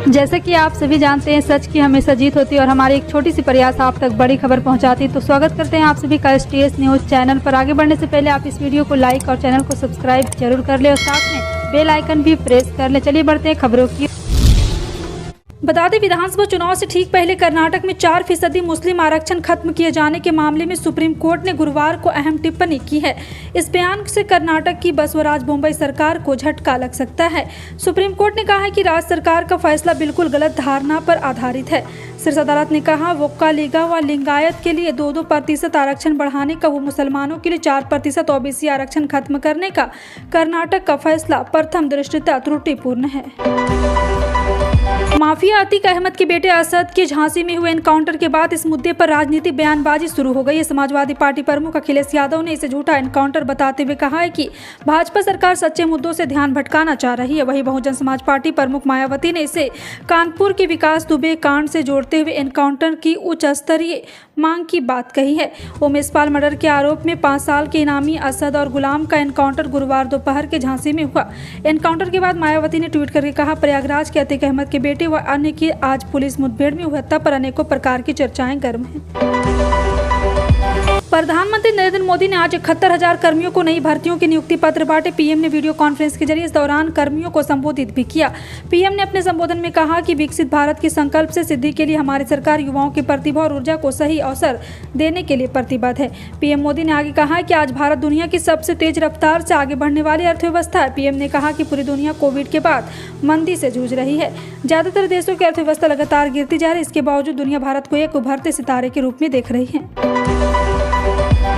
जैसे कि आप सभी जानते हैं, सच की हमेशा जीत होती है और हमारी एक छोटी सी प्रयास आप तक बड़ी खबर पहुंचाती है। तो स्वागत करते हैं आप सभी का STS न्यूज़ चैनल पर। आगे बढ़ने से पहले आप इस वीडियो को लाइक और चैनल को सब्सक्राइब जरूर कर ले और साथ में बेल आइकन भी प्रेस कर ले। चलिए बढ़ते हैं खबरों की। बता दें, विधानसभा चुनाव से ठीक पहले कर्नाटक में 4% मुस्लिम आरक्षण खत्म किए जाने के मामले में सुप्रीम कोर्ट ने गुरुवार को अहम टिप्पणी की है। इस बयान से कर्नाटक की बसवराज बोम्मई सरकार को झटका लग सकता है। सुप्रीम कोर्ट ने कहा है कि राज्य सरकार का फैसला बिल्कुल गलत धारणा पर आधारित है। शीर्ष अदालत ने कहा, वोक्कालिगा व लिंगायत के लिए 2% आरक्षण बढ़ाने का व मुसलमानों के लिए 4% OBC आरक्षण खत्म करने का कर्नाटक का फैसला प्रथम दृष्टया त्रुटिपूर्ण है। माफिया अतीक अहमद के बेटे असद के झांसी में हुए एनकाउंटर के बाद इस मुद्दे पर राजनीतिक बयानबाजी शुरू हो गई है। समाजवादी पार्टी प्रमुख अखिलेश यादव ने इसे झूठा एनकाउंटर बताते हुए कहा है कि भाजपा सरकार सच्चे मुद्दों से ध्यान भटकाना चाह रही है। वहीं बहुजन समाज पार्टी प्रमुख मायावती ने इसे कानपुर के विकास दुबे कांड से जोड़ते हुए एनकाउंटर की उच्च स्तरीय मांग की बात कही है। उमेशपाल मर्डर के आरोप में 5 साल के इनामी असद और गुलाम का एनकाउंटर गुरुवार दोपहर के झांसी में हुआ। एनकाउंटर के बाद मायावती ने ट्वीट करके कहा, प्रयागराज के अतीक अहमद के बेटे व अन्य की आज पुलिस मुठभेड़ में हुई हत्या पर अनेकों प्रकार की चर्चाएं गर्म हैं। प्रधानमंत्री नरेंद्र मोदी ने आज 71,000 कर्मियों को नई भर्तियों के नियुक्ति पत्र बांटे। पीएम ने वीडियो कॉन्फ्रेंस के जरिए इस दौरान कर्मियों को संबोधित भी किया। पीएम ने अपने संबोधन में कहा कि विकसित भारत के संकल्प से सिद्धि के लिए हमारी सरकार युवाओं की प्रतिभा और ऊर्जा को सही अवसर देने के लिए प्रतिबद्ध है। पीएम मोदी ने आगे कहा कि आज भारत दुनिया की सबसे तेज रफ्तार से आगे बढ़ने वाली अर्थव्यवस्था है। पीएम ने कहा कि पूरी दुनिया कोविड के बाद मंदी से जूझ रही है। ज्यादातर देशों की अर्थव्यवस्था लगातार गिरती जा रही है। इसके बावजूद दुनिया भारत को एक उभरते सितारे के रूप में देख रही है।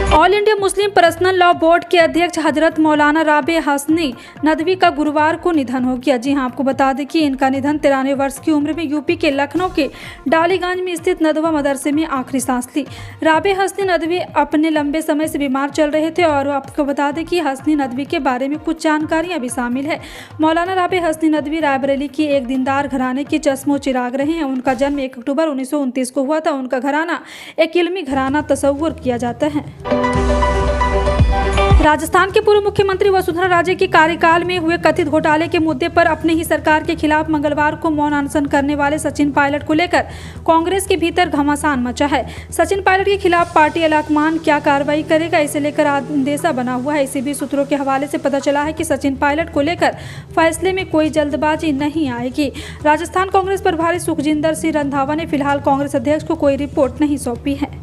All India Muslim personal law board के अध्यक्ष हजरत मौलाना राबे हसनी नदवी का गुरुवार को निधन हो गया। जी हां, आपको बता दें कि इनका निधन 93 वर्ष की उम्र में यूपी के लखनऊ के डालीगंज में स्थित नदवा मदरसे में आखिरी सांस ली। राबे हसनी नदवी अपने लंबे समय से बीमार चल रहे थे और आपको बता दें कि हसनी नदवी के बारे में कुछ जानकारियां भी शामिल है। मौलाना राबे हसनी नदवी रायबरेली की एक दीनदार घराने के चश्मो चिराग रहे हैं। उनका जन्म 1 अक्टूबर 1929 को हुआ था। उनका घराना एक इल्मी घराना तस्वुर किया जाता है। राजस्थान के पूर्व मुख्यमंत्री वसुंधरा राजे के कार्यकाल में हुए कथित घोटाले के मुद्दे पर अपने ही सरकार के खिलाफ मंगलवार को मौन अनशन करने वाले सचिन पायलट को लेकर कांग्रेस के भीतर घमासान मचा है। सचिन पायलट के खिलाफ पार्टी अलाकमान क्या कार्रवाई करेगा, इसे लेकर अंदेशा बना हुआ है। इसी बीच सूत्रों के हवाले से पता चला है कि सचिन पायलट को लेकर फैसले में कोई जल्दबाजी नहीं आएगी। राजस्थान कांग्रेस प्रभारी सुखजिंदर सिंह रंधावा ने फिलहाल कांग्रेस अध्यक्ष को कोई रिपोर्ट नहीं सौंपी है।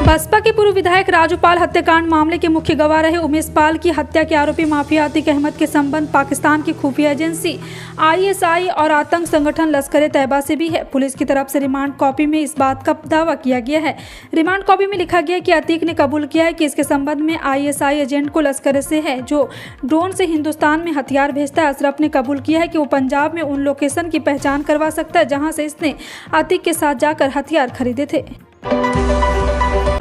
बसपा के पूर्व विधायक राजू पाल हत्याकांड मामले के मुख्य गवाह रहे उमेश पाल की हत्या के आरोपी माफिया अतीक अहमद के संबंध पाकिस्तान की खुफिया एजेंसी ISI और आतंक संगठन लश्कर तैयबा से भी है। पुलिस की तरफ से रिमांड कॉपी में इस बात का दावा किया गया है। रिमांड कॉपी में लिखा गया कि अतीक ने कबूल किया है कि इसके संबंध में ISI एजेंट को लश्कर से है जो ड्रोन से हिंदुस्तान में हथियार भेजता है। अशरफ ने कबूल किया है कि वो पंजाब में उन लोकेशन की पहचान करवा सकता है जहाँ से इसने अतीक के साथ जाकर हथियार खरीदे थे।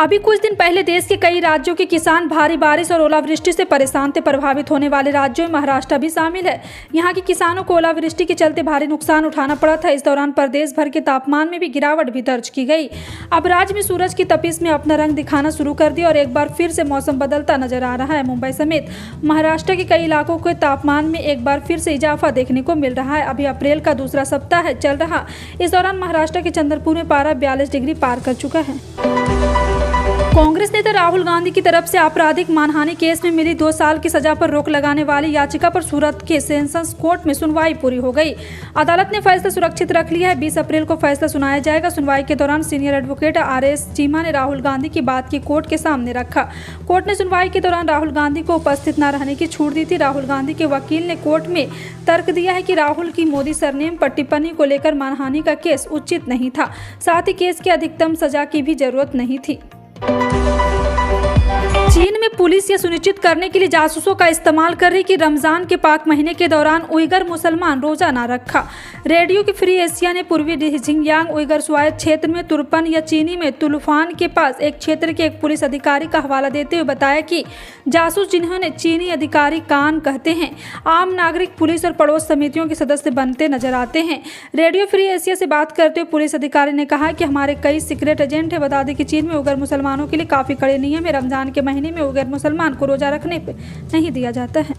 अभी कुछ दिन पहले देश के कई राज्यों के किसान भारी बारिश और ओलावृष्टि से परेशान थे। प्रभावित होने वाले राज्यों में महाराष्ट्र भी शामिल है। यहाँ के किसानों को ओलावृष्टि के चलते भारी नुकसान उठाना पड़ा था। इस दौरान प्रदेश भर के तापमान में भी गिरावट भी दर्ज की गई। अब राज्य में सूरज की तपिश में अपना रंग दिखाना शुरू कर दिया और एक बार फिर से मौसम बदलता नजर आ रहा है। मुंबई समेत महाराष्ट्र के कई इलाकों के तापमान में एक बार फिर से इजाफा देखने को मिल रहा है। अभी अप्रैल का दूसरा सप्ताह है चल रहा। इस दौरान महाराष्ट्र के चंद्रपुर में पारा 42 डिग्री पार कर चुका है। कांग्रेस नेता राहुल गांधी की तरफ से आपराधिक मानहानि केस में मिली 2 साल की सजा पर रोक लगाने वाली याचिका पर सूरत के सेशंस कोर्ट में सुनवाई पूरी हो गई। अदालत ने फैसला सुरक्षित रख लिया है। 20 अप्रैल को फैसला सुनाया जाएगा। सुनवाई के दौरान सीनियर एडवोकेट RS चीमा ने राहुल गांधी की बात की कोर्ट के सामने रखा। कोर्ट ने सुनवाई के दौरान राहुल गांधी को उपस्थित न रहने की छूट दी थी। राहुल गांधी के वकील ने कोर्ट में तर्क दिया है कि राहुल की मोदी सरनेम पर टिप्पणी को लेकर मानहानि का केस उचित नहीं था। साथ ही केस की अधिकतम सजा की भी जरूरत नहीं थी। चीन में पुलिस यह सुनिश्चित करने के लिए जासूसों का इस्तेमाल कर रही कि रमजान के पाक महीने के दौरान उइगर मुसलमान रोजा ना रखा। रेडियो की फ्री एशिया ने पूर्वी झिंगयांग उइगर स्वायत्त क्षेत्र में तुर्पन या चीनी में तुलफान के पास एक क्षेत्र के एक पुलिस अधिकारी का हवाला देते हुए बताया कि जासूस जिन्होंने चीनी अधिकारी कान कहते हैं आम नागरिक पुलिस और पड़ोस समितियों के सदस्य बनते नजर आते हैं। रेडियो फ्री एशिया से बात करते हुए पुलिस अधिकारी ने कहा कि हमारे कई सीक्रेट एजेंट है। बता दें कि चीन में उइगर मुसलमानों के लिए काफी कड़े नियम है। रमजान के महीने में उइगर मुसलमान को रोजा रखने पर नहीं दिया जाता है।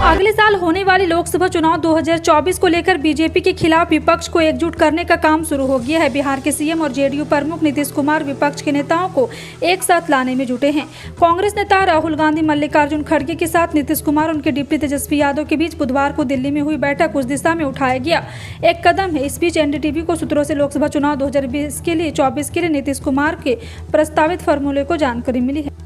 अगले साल होने वाली लोकसभा चुनाव 2024 को लेकर बीजेपी के खिलाफ विपक्ष को एकजुट करने का काम शुरू हो गया है। बिहार के सीएम और जेडीयू प्रमुख नीतीश कुमार विपक्ष के नेताओं को एक साथ लाने में जुटे हैं। कांग्रेस नेता राहुल गांधी मल्लिकार्जुन खड़गे के साथ नीतीश कुमार और उनके डिप्टी तेजस्वी यादव के बीच बुधवार को दिल्ली में हुई बैठक उस दिशा में उठाया गया एक कदम है। इस बीच एनडीटीवी को सूत्रों से लोकसभा चुनाव 2024 के लिए नीतीश कुमार के प्रस्तावित फॉर्मूले को जानकारी मिली है।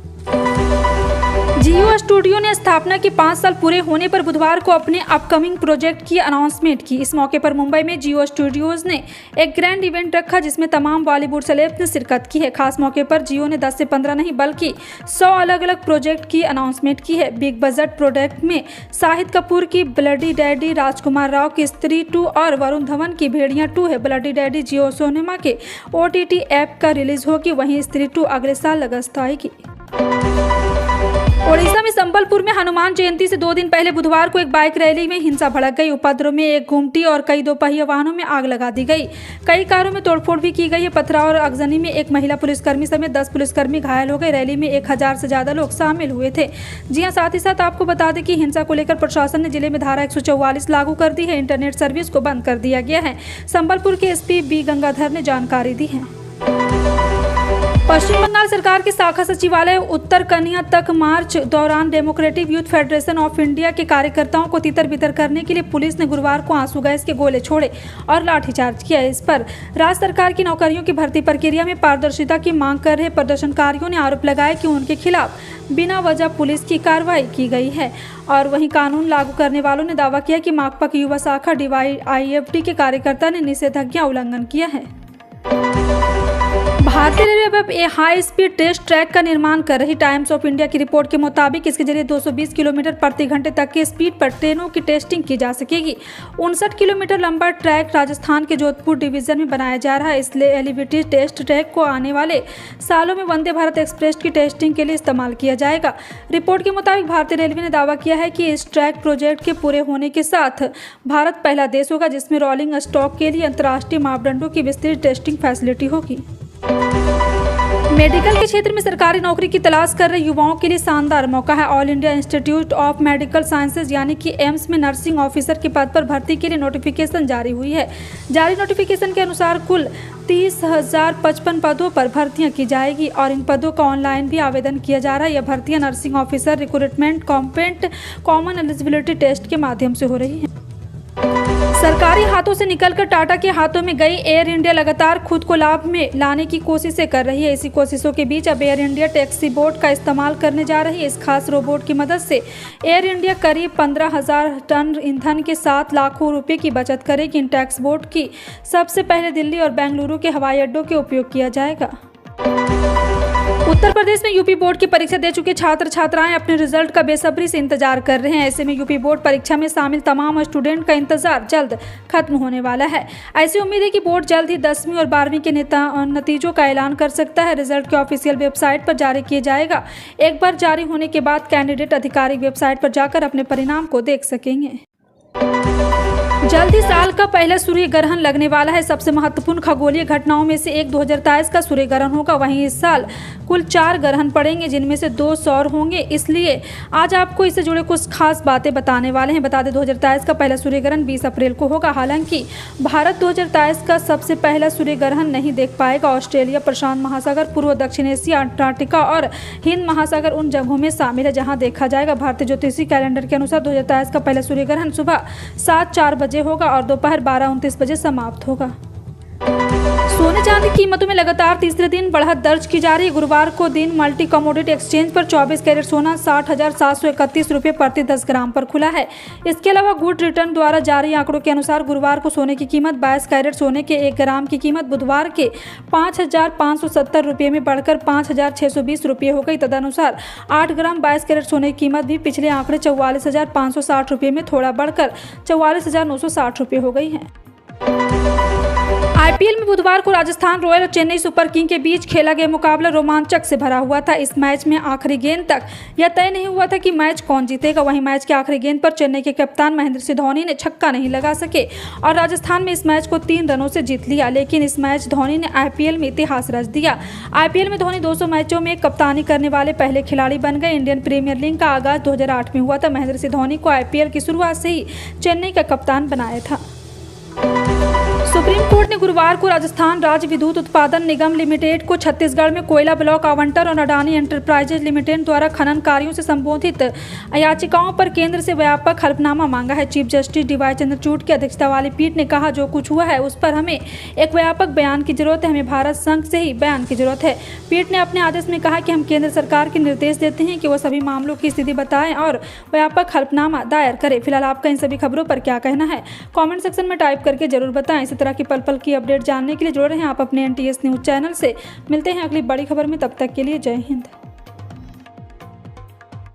जियो स्टूडियो ने स्थापना के 5 साल पूरे होने पर बुधवार को अपने अपकमिंग प्रोजेक्ट की अनाउंसमेंट की। इस मौके पर मुंबई में जियो स्टूडियोज ने एक ग्रैंड इवेंट रखा जिसमें तमाम बॉलीवुड सेलेब्स ने शिरकत की है। खास मौके पर जियो ने 10 से 15 नहीं बल्कि 100 अलग अलग प्रोजेक्ट की अनाउंसमेंट की है। बिग बजट प्रोजेक्ट में शाहिद कपूर की ब्लडी डैडी, राजकुमार राव की स्त्री 2 और वरुण धवन की भेड़िया 2 है। ब्लडी डैडी जियो सिनेमा के OTT ऐप का रिलीज होगी, वहीं स्त्री 2 अगले साल अगस्त आएगी। ओडिशा में संबलपुर में हनुमान जयंती से 2 दिन पहले बुधवार को एक बाइक रैली में हिंसा भड़क गई। उपद्रव में एक घुमटी और कई दोपहिया वाहनों में आग लगा दी गई। कई कारों में तोड़फोड़ भी की गई है। पथराव और आगजनी में एक महिला पुलिसकर्मी समेत 10 पुलिसकर्मी घायल हो गए। रैली में 1000 से ज्यादा लोग शामिल हुए थे। जी हां, साथ ही साथ आपको बता दें कि हिंसा को लेकर प्रशासन ने जिले में धारा 144 लागू कर दी है। इंटरनेट सर्विस को बंद कर दिया गया है। संबलपुर के SP B गंगाधर ने जानकारी दी है। पश्चिम बंगाल सरकार के शाखा सचिवालय उत्तर कन्या तक मार्च दौरान democratic youth federation of India के कार्यकर्ताओं को तितर बितर करने के लिए पुलिस ने गुरुवार को आंसू गैस के गोले छोड़े और लाठीचार्ज किया। इस पर राज्य सरकार की नौकरियों की भर्ती प्रक्रिया में पारदर्शिता की मांग कर रहे प्रदर्शनकारियों ने आरोप लगाया कि उनके खिलाफ बिना वजह पुलिस की कार्रवाई की गई है। और वहीं कानून लागू करने वालों ने दावा किया कि माकपा की युवा शाखा DYFT के कार्यकर्ता ने निषेधाज्ञा उल्लंघन किया है। भारतीय रेलवे अब एक हाई स्पीड टेस्ट ट्रैक का निर्माण कर रही। टाइम्स ऑफ इंडिया की रिपोर्ट के मुताबिक इसके जरिए 220 किलोमीटर प्रति घंटे तक की स्पीड पर ट्रेनों की टेस्टिंग की जा सकेगी। 59 किलोमीटर लंबा ट्रैक राजस्थान के जोधपुर डिवीजन में बनाया जा रहा है। इसलिए एलिवेटेड टेस्ट ट्रैक को आने वाले सालों में वंदे भारत एक्सप्रेस की टेस्टिंग के लिए इस्तेमाल किया जाएगा। रिपोर्ट के मुताबिक भारतीय रेलवे ने दावा किया है कि इस ट्रैक प्रोजेक्ट के पूरे होने के साथ भारत पहला देश होगा जिसमें रोलिंग स्टॉक के लिए अंतर्राष्ट्रीय मापदंडों की विस्तृत टेस्टिंग फैसिलिटी होगी। मेडिकल के क्षेत्र में सरकारी नौकरी की तलाश कर रहे युवाओं के लिए शानदार मौका है। All India institute of medical sciences यानी कि एम्स में नर्सिंग ऑफिसर के पद पर भर्ती के लिए नोटिफिकेशन जारी हुई है। जारी नोटिफिकेशन के अनुसार कुल 30,055 पदों पर भर्तियां की जाएगी और इन पदों का ऑनलाइन भी आवेदन किया जा रहा है। यह भर्तियां nursing officer recruitment common eligibility test के माध्यम से हो रही है। सरकारी हाथों से निकलकर टाटा के हाथों में गई एयर इंडिया लगातार खुद को लाभ में लाने की कोशिशें कर रही है। इसी कोशिशों के बीच अब एयर इंडिया टैक्सी बोट का इस्तेमाल करने जा रही है। इस खास रोबोट की मदद से एयर इंडिया करीब 15,000 टन ईंधन के साथ लाखों रुपए की बचत करेगी। इन टैक्स बोट की सबसे पहले दिल्ली और बेंगलुरु के हवाई अड्डों के उपयोग किया जाएगा। उत्तर प्रदेश में यूपी बोर्ड की परीक्षा दे चुके छात्र छात्राएं अपने रिजल्ट का बेसब्री से इंतजार कर रहे हैं। ऐसे में यूपी बोर्ड परीक्षा में शामिल तमाम स्टूडेंट का इंतजार जल्द खत्म होने वाला है। ऐसी उम्मीद है कि बोर्ड जल्द ही 10वीं और 12वीं के नतीजों का ऐलान कर सकता है। रिजल्ट के ऑफिशियल वेबसाइट पर जारी किए जाएगा। एक बार जारी होने के बाद कैंडिडेट आधिकारिक वेबसाइट पर जाकर अपने परिणाम को देख सकेंगे। जल्द ही साल का पहला सूर्य ग्रहण लगने वाला है। सबसे महत्वपूर्ण खगोलीय घटनाओं में से एक 2023 का सूर्य ग्रहण होगा। वहीं इस साल कुल 4 ग्रहण पड़ेंगे जिनमें से 2 सौर होंगे। इसलिए आज आपको इससे जुड़े कुछ खास बातें बताने वाले हैं। बता दें 2023 का पहला सूर्य ग्रहण 20 अप्रैल को होगा। हालांकि भारत 2023 का सबसे पहला सूर्य ग्रहण नहीं देख पाएगा। ऑस्ट्रेलिया, प्रशांत महासागर, पूर्व दक्षिण एशिया, अंटार्कटिका और हिंद महासागर उन जगहों में शामिल है जहां देखा जाएगा। भारतीय ज्योतिषीय कैलेंडर के अनुसार 2023 का पहला सूर्य ग्रहण सुबह 7:04 बजे होगा और दोपहर 12:29 बजे समाप्त होगा। सोने चांदी की कीमतों में लगातार तीसरे दिन बढ़त दर्ज की जा रही है। गुरुवार को दिन मल्टी कमोडिटी एक्सचेंज पर 24 कैरेट सोना 60,731 रुपये प्रति 10 ग्राम पर खुला है। इसके अलावा गुड रिटर्न द्वारा जारी आंकड़ों के अनुसार गुरुवार को सोने की कीमत 22 कैरेट सोने के 1 ग्राम की कीमत बुधवार के 5,570 रुपये में बढ़कर 5,620 रुपये हो गई। तदनुसार 8 ग्राम 22 कैरेट सोने की कीमत भी पिछले आंकड़े 44,560 रुपये में थोड़ा बढ़कर 44,960 रुपये हो गई है। आईपीएल में बुधवार को राजस्थान रॉयल और चेन्नई सुपर किंग के बीच खेला गया मुकाबला रोमांचक से भरा हुआ था। इस मैच में आखिरी गेंद तक यह तय नहीं हुआ था कि मैच कौन जीतेगा। वहीं मैच की आखिरी गेंद पर चेन्नई के कप्तान महेंद्र सिंह धोनी ने छक्का नहीं लगा सके और राजस्थान में इस मैच को 3 रनों से जीत लिया। लेकिन इस मैच धोनी ने आईपीएल में इतिहास रच दिया। आईपीएल में धोनी 200 मैचों में कप्तानी करने वाले पहले खिलाड़ी बन गए। इंडियन प्रीमियर लीग का आगाज 2008 में हुआ था। महेंद्र सिंह धोनी को आईपीएल की शुरुआत से ही चेन्नई का कप्तान बनाया था। सुप्रीम कोर्ट ने गुरुवार को राजस्थान राज्य विद्युत उत्पादन निगम लिमिटेड को छत्तीसगढ़ में कोयला ब्लॉक आवंटन और अडानी एंटरप्राइजेज लिमिटेड द्वारा खनन कार्यों से संबोधित याचिकाओं पर केंद्र से व्यापक हलफनामा मांगा है। चीफ जस्टिस डीवाई चंद्रचूड़ की अध्यक्षता वाली पीठ ने कहा, जो कुछ हुआ है उस पर हमें एक व्यापक बयान की जरूरत है। हमें भारत संघ से ही बयान की जरूरत है। पीठ ने अपने आदेश में कहा कि हम केंद्र सरकार के निर्देश देते हैं कि वो सभी मामलों की स्थिति बताएं और व्यापक हलफनामा दायर करें। फिलहाल आपका इन सभी खबरों पर क्या कहना है, कमेंट सेक्शन में टाइप करके जरूर बताएं। इसी तरह की पल पल की अपडेट जानने के लिए जुड़े रहें आप अपने NTS न्यूज़ चैनल से। मिलते हैं अगली बड़ी खबर में, तब तक के लिए जय हिंद।